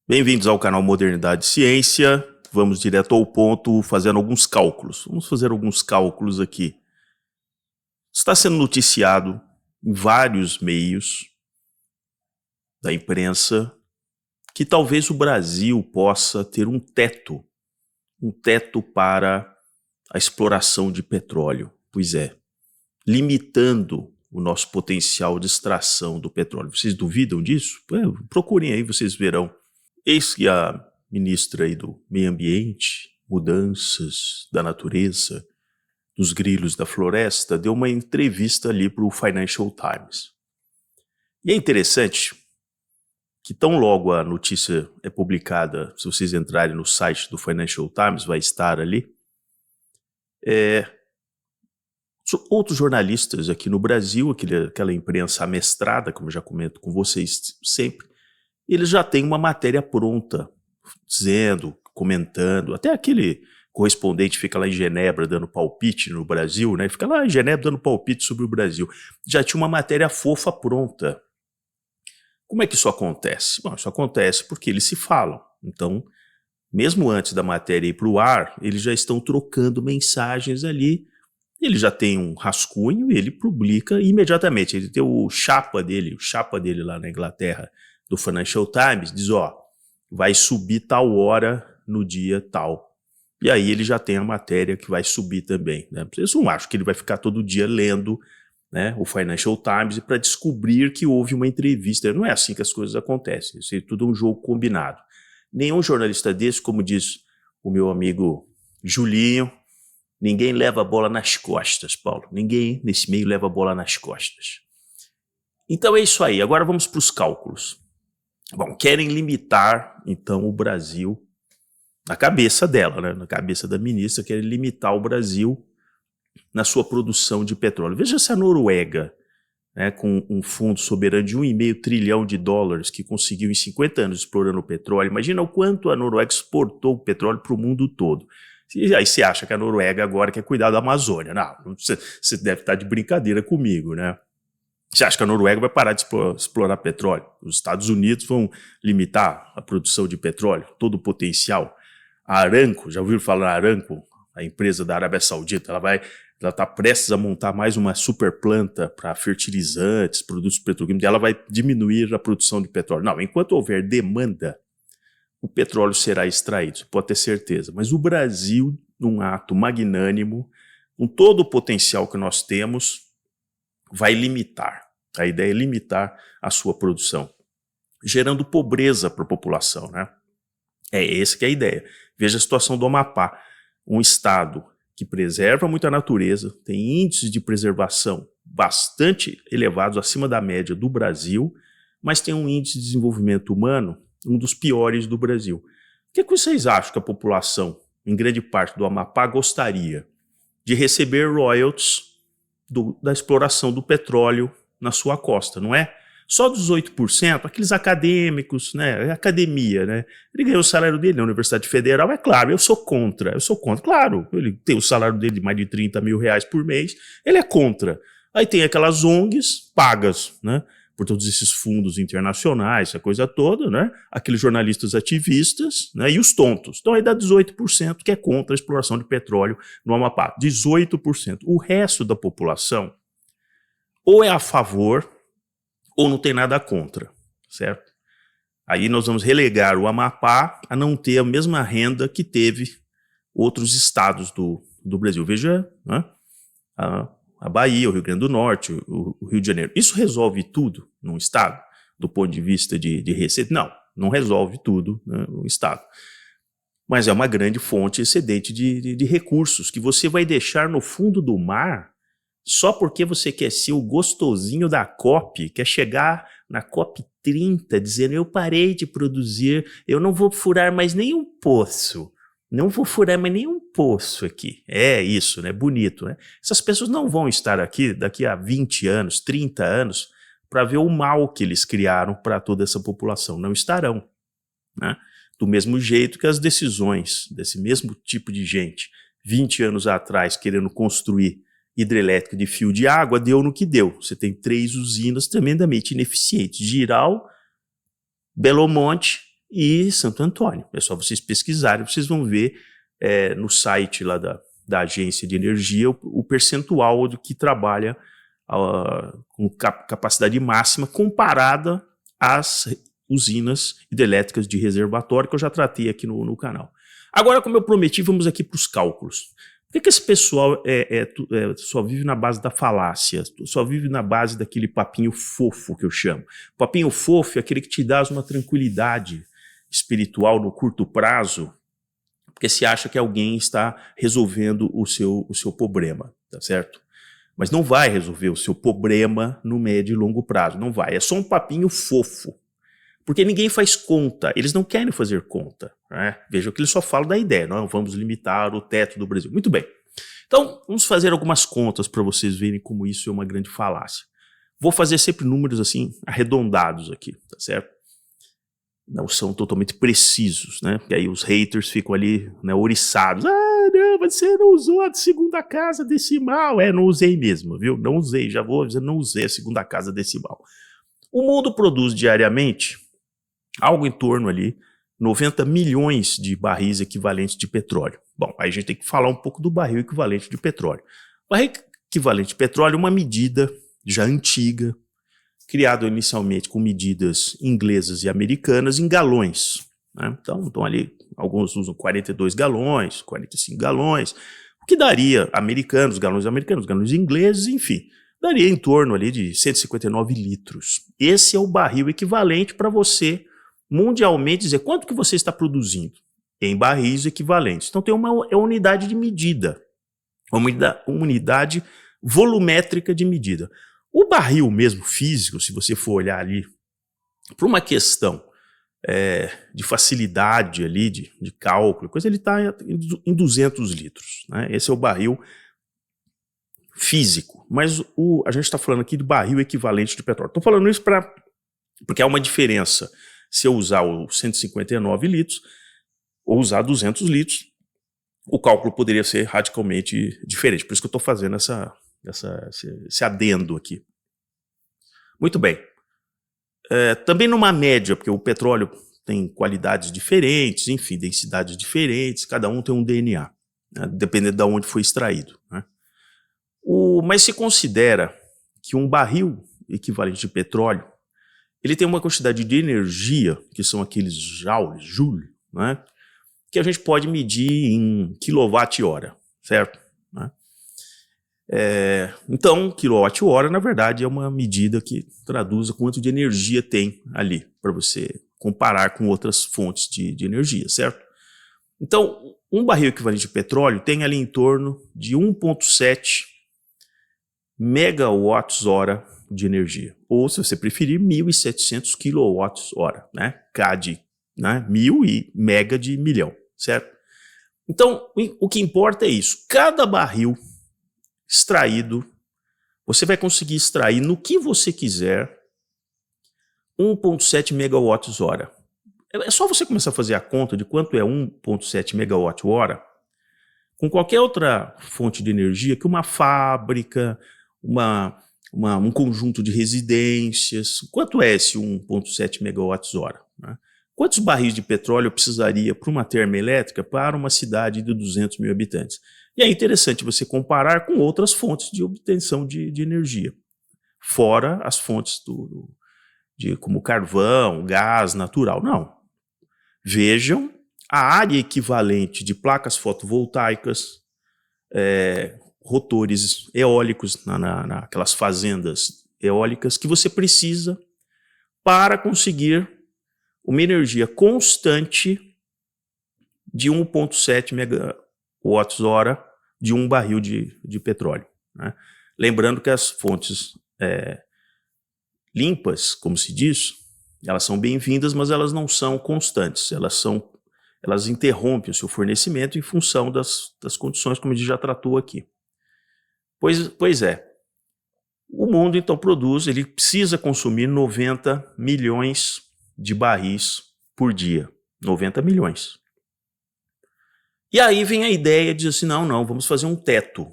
Bem-vindos ao canal Modernidade e Ciência. Vamos direto ao ponto, fazendo alguns cálculos. Vamos fazer alguns cálculos aqui. Está sendo noticiado em vários meios da imprensa que talvez o Brasil possa ter um teto para a exploração de petróleo. Pois é, limitando o nosso potencial de extração do petróleo. Vocês duvidam disso? Procurem aí, vocês verão. Eis que a ministra aí do Meio Ambiente, Mudanças da Natureza, dos Grilos da Floresta, deu uma entrevista ali para o Financial Times. E é interessante que tão logo a notícia é publicada, se vocês entrarem no site do Financial Times, vai estar ali, outros jornalistas aqui no Brasil, aquela imprensa amestrada, como eu já comento com vocês sempre, eles já têm uma matéria pronta, dizendo, comentando, até aquele correspondente fica lá em Genebra dando palpite no Brasil, né? Fica lá em Genebra dando palpite sobre o Brasil. Já tinha uma matéria fofa pronta. Como é que isso acontece? Bom, isso acontece porque eles se falam. Então, mesmo antes da matéria ir para o ar, eles já estão trocando mensagens ali. Ele já tem um rascunho e ele publica imediatamente. Ele tem o chapa dele lá na Inglaterra, do Financial Times, diz, vai subir tal hora no dia tal. E aí ele já tem a matéria que vai subir também, né? Vocês não acham que ele vai ficar todo dia lendo, né, o Financial Times para descobrir que houve uma entrevista. Não é assim que as coisas acontecem. Isso é tudo um jogo combinado. Nenhum jornalista desse, como diz o meu amigo Julinho, ninguém leva a bola nas costas, Paulo. Ninguém nesse meio leva a bola nas costas. Então é isso aí. Agora vamos para os cálculos. Bom, querem limitar, então, o Brasil, na cabeça dela, né, na cabeça da ministra, querem limitar o Brasil na sua produção de petróleo. Veja se a Noruega, né, com um fundo soberano de $1,5 trilhão, que conseguiu em 50 anos explorando o petróleo, imagina o quanto a Noruega exportou o petróleo para o mundo todo. E aí você acha que a Noruega agora quer cuidar da Amazônia. Não, você deve estar de brincadeira comigo, né? Você acha que a Noruega vai parar de explorar petróleo? Os Estados Unidos vão limitar a produção de petróleo, todo o potencial. A Aramco, já ouviram falar na Aramco, a empresa da Arábia Saudita, ela está prestes a montar mais uma super planta para fertilizantes, produtos petroquímicos, e ela vai diminuir a produção de petróleo. Não, enquanto houver demanda, o petróleo será extraído, você pode ter certeza. Mas o Brasil, num ato magnânimo, com todo o potencial que nós temos, vai limitar. A ideia é limitar a sua produção, gerando pobreza para a população, né? É essa que é a ideia. Veja a situação do Amapá, um estado que preserva muito a natureza, tem índices de preservação bastante elevados, acima da média do Brasil, mas tem um índice de desenvolvimento humano, um dos piores do Brasil. O que vocês acham que a população, em grande parte do Amapá, gostaria? De receber royalties da exploração do petróleo na sua costa, não é? Só dos 8%, aqueles acadêmicos, né, academia, né, ele ganhou o salário dele na Universidade Federal, é claro, eu sou contra, claro, ele tem o salário dele de mais de R$30 mil por mês, ele é contra. Aí tem aquelas ONGs pagas, né, por todos esses fundos internacionais, essa coisa toda, né, aqueles jornalistas ativistas, né, e os tontos. Então aí dá 18% que é contra a exploração de petróleo no Amapá, 18%. O resto da população ou é a favor ou não tem nada contra, certo? Aí nós vamos relegar o Amapá a não ter a mesma renda que teve outros estados do Brasil. Veja, né, a Bahia, o Rio Grande do Norte, o Rio de Janeiro. Isso resolve tudo num estado, do ponto de vista de receita? Não resolve tudo, né, no estado. Mas é uma grande fonte excedente de recursos que você vai deixar no fundo do mar só porque você quer ser o gostosinho da COP, quer chegar na COP 30 dizendo eu parei de produzir, eu não vou furar mais nenhum poço. Não vou furar mais nenhum poço aqui. É isso, né? Bonito, né? Essas pessoas não vão estar aqui daqui a 20 anos, 30 anos, para ver o mal que eles criaram para toda essa população. Não estarão, né? Do mesmo jeito que as decisões desse mesmo tipo de gente, 20 anos atrás, querendo construir hidrelétrica de fio de água, deu no que deu. Você tem 3 usinas tremendamente ineficientes, Jirau, Belo Monte e Santo Antônio. É só vocês pesquisarem, vocês vão ver no site lá da agência de energia o percentual do que trabalha com capacidade máxima comparada às usinas hidrelétricas de reservatório que eu já tratei aqui no canal. Agora, como eu prometi, vamos aqui para os cálculos. Por que esse pessoal só vive na base da falácia, só vive na base daquele papinho fofo que eu chamo? Papinho fofo é aquele que te dá uma tranquilidade espiritual no curto prazo, porque se acha que alguém está resolvendo o seu problema, tá certo? Mas não vai resolver o seu problema no médio e longo prazo, não vai. É só um papinho fofo. Porque ninguém faz conta, eles não querem fazer conta. Né? Vejam que eles só falam da ideia, não vamos limitar o teto do Brasil. Muito bem. Então, vamos fazer algumas contas para vocês verem como isso é uma grande falácia. Vou fazer sempre números assim, arredondados aqui, tá certo? Não são totalmente precisos, né? E aí os haters ficam ali, né, ouriçados. Ah, não, mas você não usou a segunda casa decimal. Não usei mesmo, viu? Não usei, já vou avisando, não usei a segunda casa decimal. O mundo produz diariamente algo em torno ali 90 milhões de barris equivalentes de petróleo. Bom, aí a gente tem que falar um pouco do barril equivalente de petróleo. O barril equivalente de petróleo é uma medida já antiga, criada inicialmente com medidas inglesas e americanas em galões. Né? Então ali, alguns usam 42 galões, 45 galões, o que daria americanos, galões ingleses, enfim, daria em torno ali de 159 litros. Esse é o barril equivalente para você mundialmente dizer quanto que você está produzindo em barris equivalentes. Então tem uma unidade de medida, uma unidade volumétrica de medida. O barril mesmo físico, se você for olhar ali, por uma questão de facilidade ali, de cálculo, ele está em 200 litros. Né? Esse é o barril físico, mas a gente está falando aqui de barril equivalente de petróleo. Estou falando isso porque há uma diferença se eu usar os 159 litros ou usar 200 litros, o cálculo poderia ser radicalmente diferente. Por isso que eu estou fazendo esse adendo aqui. Muito bem. Também numa média, porque o petróleo tem qualidades diferentes, enfim, densidades diferentes, cada um tem um DNA, né, dependendo de onde foi extraído. Né? Mas se considera que um barril equivalente de petróleo, ele tem uma quantidade de energia, que são aqueles joule, né, que a gente pode medir em quilowatt-hora, certo? Né? Então, quilowatt-hora, na verdade, é uma medida que traduz quanto de energia tem ali, para você comparar com outras fontes de energia, certo? Então, um barril equivalente de petróleo tem ali em torno de 1,7 megawatts-hora de energia, ou, se você preferir, 1.700 quilowatts-hora, né? K de 1.000 e mega de milhão, certo? Então, o que importa é isso. Cada barril extraído, você vai conseguir extrair no que você quiser 1,7 megawatts-hora. É só você começar a fazer a conta de quanto é 1,7 megawatt-hora com qualquer outra fonte de energia que uma fábrica, um conjunto de residências. Quanto é esse 1,7 megawatts-hora? Né? Quantos barris de petróleo eu precisaria para uma termoelétrica para uma cidade de 200 mil habitantes? E é interessante você comparar com outras fontes de obtenção de energia, fora as fontes como carvão, gás natural. Não. Vejam a área equivalente de placas fotovoltaicas, rotores eólicos naquelas fazendas eólicas que você precisa para conseguir uma energia constante de 1,7 megawatts-hora de um barril de petróleo. Né? Lembrando que as fontes limpas, como se diz, elas são bem-vindas, mas elas não são constantes, elas interrompem o seu fornecimento em função das condições, como a gente já tratou aqui. Pois é, o mundo então ele precisa consumir 90 milhões de barris por dia, 90 milhões. E aí vem a ideia de assim, não, vamos fazer um teto.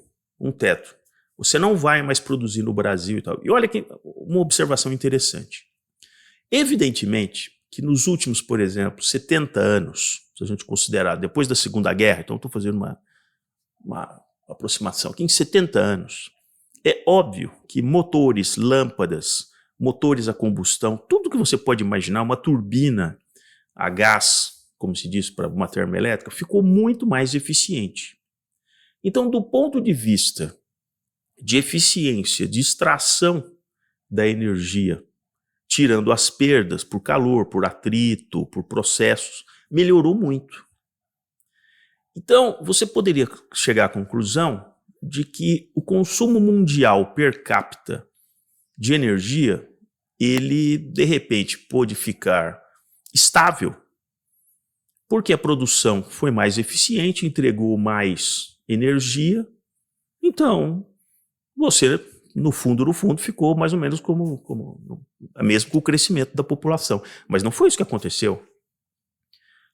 Você não vai mais produzir no Brasil e tal. E olha que uma observação interessante. Evidentemente que nos últimos, por exemplo, 70 anos, se a gente considerar depois da Segunda Guerra, então estou fazendo uma aproximação aqui, em 70 anos, é óbvio que motores, lâmpadas, motores a combustão, tudo que você pode imaginar, uma turbina a gás, como se diz para uma termoelétrica, ficou muito mais eficiente. Então, do ponto de vista de eficiência, de extração da energia, tirando as perdas por calor, por atrito, por processos, melhorou muito. Então, você poderia chegar à conclusão de que o consumo mundial per capita de energia, ele, de repente, pôde ficar estável, porque a produção foi mais eficiente, entregou mais energia, então você, no fundo, ficou mais ou menos mesmo com o crescimento da população. Mas não foi isso que aconteceu,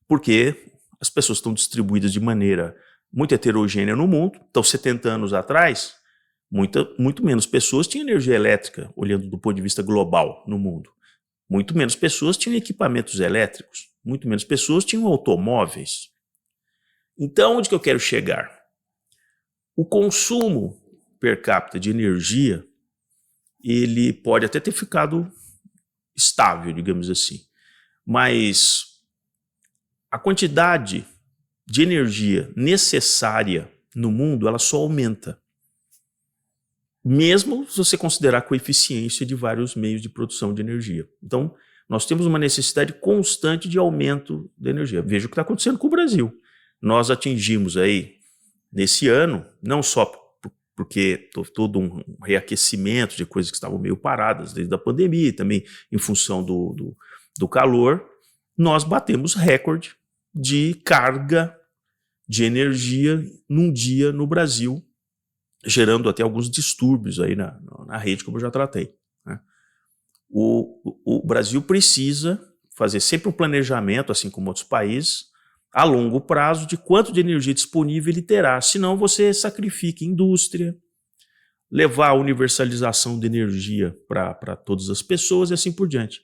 porque as pessoas estão distribuídas de maneira muito heterogênea no mundo. Então, 70 anos atrás, muito menos pessoas tinham energia elétrica, olhando do ponto de vista global no mundo. Muito menos pessoas tinham equipamentos elétricos, muito menos pessoas tinham automóveis. Então, onde que eu quero chegar? O consumo per capita de energia, ele pode até ter ficado estável, digamos assim, mas a quantidade de energia necessária no mundo, ela só aumenta. Mesmo se você considerar a coeficiência de vários meios de produção de energia. Então, nós temos uma necessidade constante de aumento da energia. Veja o que está acontecendo com o Brasil. Nós atingimos aí, nesse ano, não só porque todo um reaquecimento de coisas que estavam meio paradas desde a pandemia, e também em função do calor, nós batemos recorde de carga de energia num dia no Brasil, gerando até alguns distúrbios aí na rede, como eu já tratei, né? O Brasil precisa fazer sempre um planejamento, assim como outros países, a longo prazo, de quanto de energia disponível ele terá. Senão você sacrifica indústria, levar a universalização de energia para todas as pessoas e assim por diante.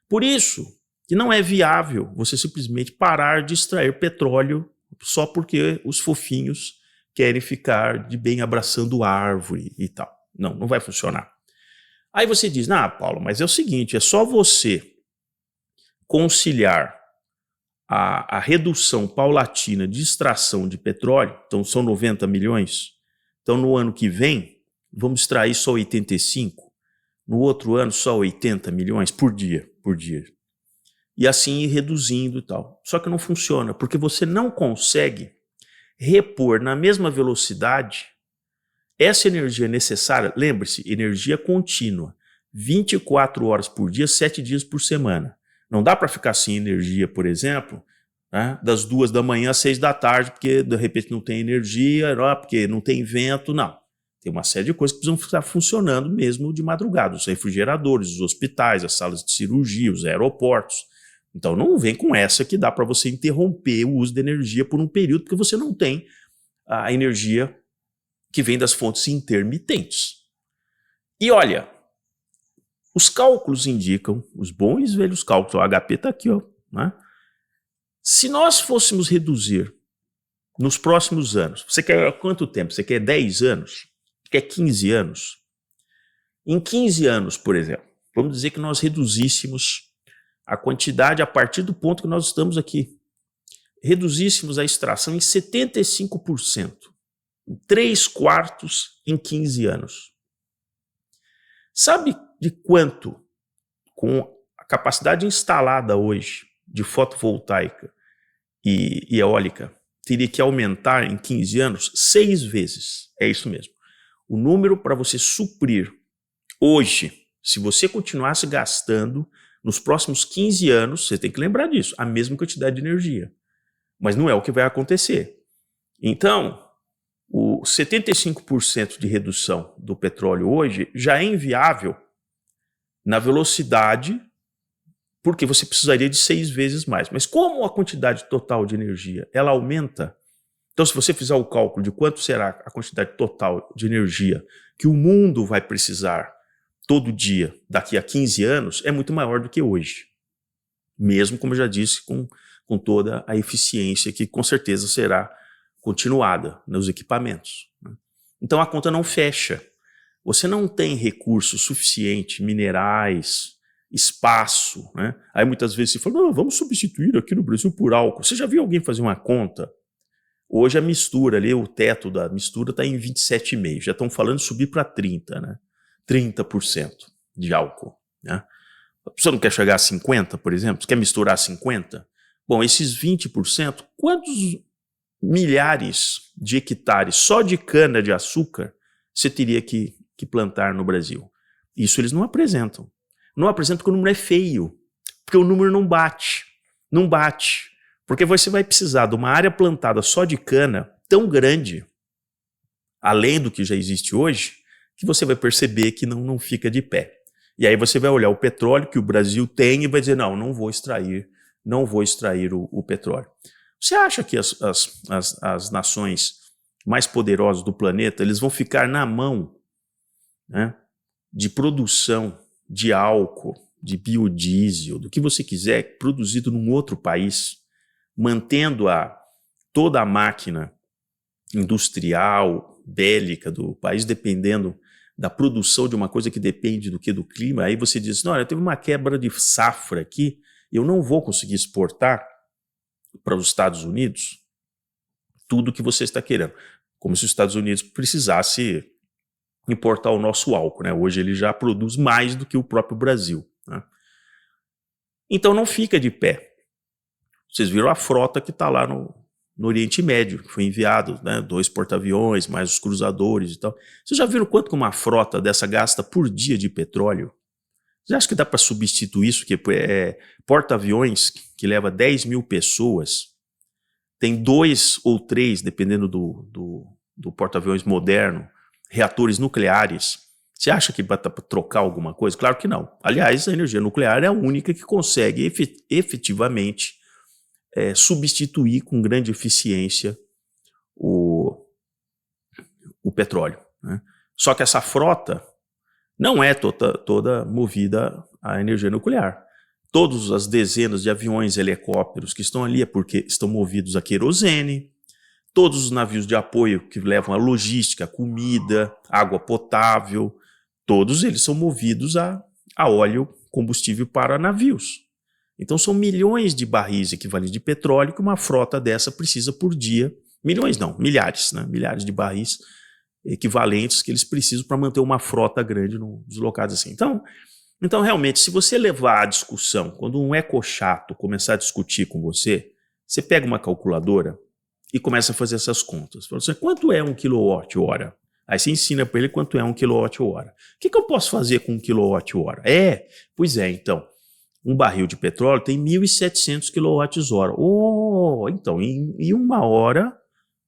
Por isso que não é viável você simplesmente parar de extrair petróleo só porque os fofinhos querem ficar de bem abraçando árvore e tal. Não, não vai funcionar. Aí você diz, Paulo, mas é o seguinte, é só você conciliar a redução paulatina de extração de petróleo, então são 90 milhões, então no ano que vem vamos extrair só 85, no outro ano só 80 milhões por dia. E assim ir reduzindo e tal. Só que não funciona, porque você não consegue repor na mesma velocidade essa energia necessária. Lembre-se, energia contínua, 24 horas por dia, 7 dias por semana. Não dá para ficar sem energia, por exemplo, né, das 2 da manhã às 6 da tarde, porque de repente não tem energia, porque não tem vento, não. Tem uma série de coisas que precisam estar funcionando mesmo de madrugada. Os refrigeradores, os hospitais, as salas de cirurgia, os aeroportos. Então não vem com essa que dá para você interromper o uso de energia por um período, porque você não tem a energia que vem das fontes intermitentes. E olha, os cálculos indicam, os bons e velhos cálculos, o HP está aqui, ó, né? Se nós fôssemos reduzir nos próximos anos, você quer quanto tempo? Você quer 10 anos? Quer 15 anos? Em 15 anos, por exemplo, vamos dizer que nós reduzíssemos a quantidade a partir do ponto que nós estamos aqui. Reduzíssemos a extração em 75%, 3/4 em 15 anos. Sabe de quanto, com a capacidade instalada hoje de fotovoltaica e eólica, teria que aumentar em 15 anos? 6 vezes. É isso mesmo. O número para você suprir hoje, se você continuasse gastando nos próximos 15 anos, você tem que lembrar disso, a mesma quantidade de energia. Mas não é o que vai acontecer. Então, o 75% de redução do petróleo hoje já é inviável na velocidade, porque você precisaria de 6 vezes mais. Mas como a quantidade total de energia ela aumenta, então se você fizer o cálculo de quanto será a quantidade total de energia que o mundo vai precisar todo dia daqui a 15 anos, é muito maior do que hoje. mesmo, como eu já disse, com toda a eficiência que com certeza será continuada nos equipamentos, né? Então a conta não fecha. Você não tem recurso suficiente, minerais, espaço, né? Aí muitas vezes você fala, não, vamos substituir aqui no Brasil por álcool. Você já viu alguém fazer uma conta? Hoje a mistura ali, o teto da mistura está em 27,5%. Já estão falando de subir para 30%, né? 30% de álcool, né? Você não quer chegar a 50%, por exemplo? Você quer misturar 50%? Bom, esses 20%, quantos milhares de hectares só de cana-de-açúcar você teria que plantar no Brasil? Isso eles não apresentam. Não apresentam porque o número é feio, porque o número não bate. Não bate. Porque você vai precisar de uma área plantada só de cana tão grande, além do que já existe hoje, que você vai perceber que não fica de pé. E aí você vai olhar o petróleo que o Brasil tem e vai dizer, não vou extrair o petróleo. Você acha que as nações mais poderosas do planeta, eles vão ficar na mão, né, de produção de álcool, de biodiesel, do que você quiser, produzido num outro país, mantendo toda a máquina industrial, bélica do país, dependendo da produção de uma coisa que depende do que? Do clima? Aí você diz, não, teve uma quebra de safra aqui, eu não vou conseguir exportar para os Estados Unidos tudo que você está querendo. Como se os Estados Unidos precisasse importar o nosso álcool, né? Hoje ele já produz mais do que o próprio Brasil, né? Então não fica de pé. Vocês viram a frota que está lá no Oriente Médio, que foi enviado, né, 2 porta-aviões, mais os cruzadores e tal. Vocês já viram quanto que uma frota dessa gasta por dia de petróleo? Você acha que dá para substituir isso? Que porta-aviões que leva 10 mil pessoas, tem 2 ou 3, dependendo do porta-aviões moderno, reatores nucleares. Você acha que dá para trocar alguma coisa? Claro que não. Aliás, a energia nuclear é a única que consegue efetivamente substituir com grande eficiência o petróleo, né? Só que essa frota não é toda movida à energia nuclear. Todas as dezenas de aviões, helicópteros que estão ali é porque estão movidos a querosene. Todos os navios de apoio que levam a logística, comida, água potável, todos eles são movidos a óleo, combustível para navios. Então são milhões de barris equivalentes de petróleo que uma frota dessa precisa por dia. Milhões não, milhares, né? Milhares de barris equivalentes que eles precisam para manter uma frota grande nos locais assim. Então realmente, se você levar a discussão, quando um ecochato começar a discutir com você, você pega uma calculadora e começa a fazer essas contas. Fala assim, quanto é 1 kWh? Aí você ensina para ele quanto é 1 kWh. O que eu posso fazer com 1 kWh? Pois é, então, um barril de petróleo tem 1.700 kWh. Então, em uma hora,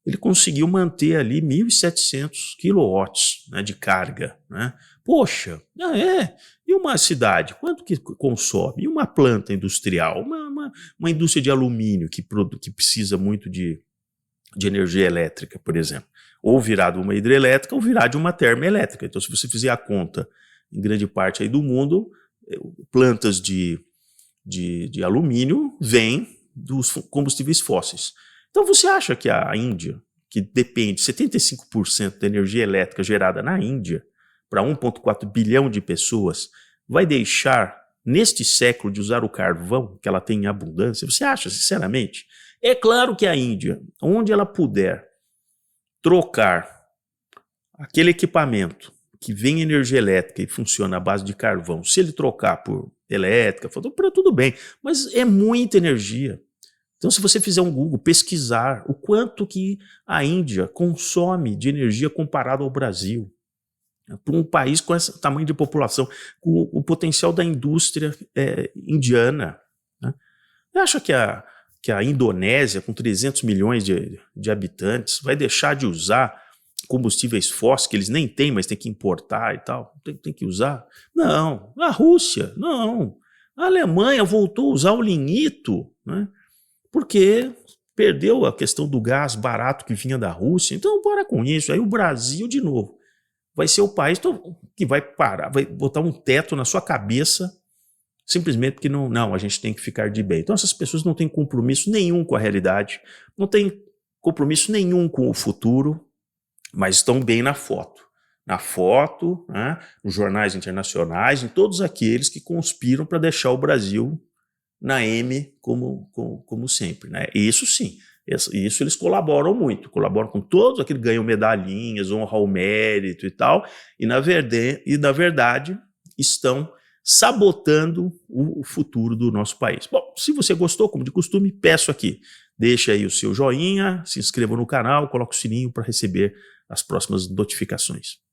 ele conseguiu manter ali 1.700 kW, né, de carga, né? Poxa, e uma cidade, quanto que consome? E uma planta industrial, uma indústria de alumínio que precisa muito de energia elétrica, por exemplo. Ou virar de uma hidrelétrica ou virar de uma termoelétrica. Então, se você fizer a conta em grande parte aí do mundo, plantas de alumínio vêm dos combustíveis fósseis. Então você acha que a Índia, que depende 75% da energia elétrica gerada na Índia, para 1,4 bilhão de pessoas, vai deixar neste século de usar o carvão que ela tem em abundância? Você acha, sinceramente? É claro que a Índia, onde ela puder trocar aquele equipamento que vem energia elétrica e funciona à base de carvão, se ele trocar por elétrica, tudo bem, mas é muita energia. Então, se você fizer um Google, pesquisar o quanto que a Índia consome de energia comparado ao Brasil, para um país com esse tamanho de população, com o potencial da indústria indiana, né? Você acha que a Indonésia, com 300 milhões de habitantes, vai deixar de usar combustíveis fósseis, que eles nem têm, mas tem que importar e tal? Tem que usar? Não. A Rússia? Não. A Alemanha voltou a usar o lignito, né? Porque perdeu a questão do gás barato que vinha da Rússia. Então, bora com isso. Aí o Brasil, de novo, vai ser o país que vai parar, vai botar um teto na sua cabeça simplesmente porque não, a gente tem que ficar de bem. Então essas pessoas não têm compromisso nenhum com a realidade, não têm compromisso nenhum com o futuro, mas estão bem na foto. Na foto, né, nos jornais internacionais, em todos aqueles que conspiram para deixar o Brasil na M como sempre. Né? Isso sim, isso eles colaboram muito, colaboram com todos aqueles que ganham medalhinhas, honra ao mérito e tal, e na verdade estão sabotando o futuro do nosso país. Bom, se você gostou, como de costume, peço aqui, deixa aí o seu joinha, se inscreva no canal, coloque o sininho para receber as próximas notificações.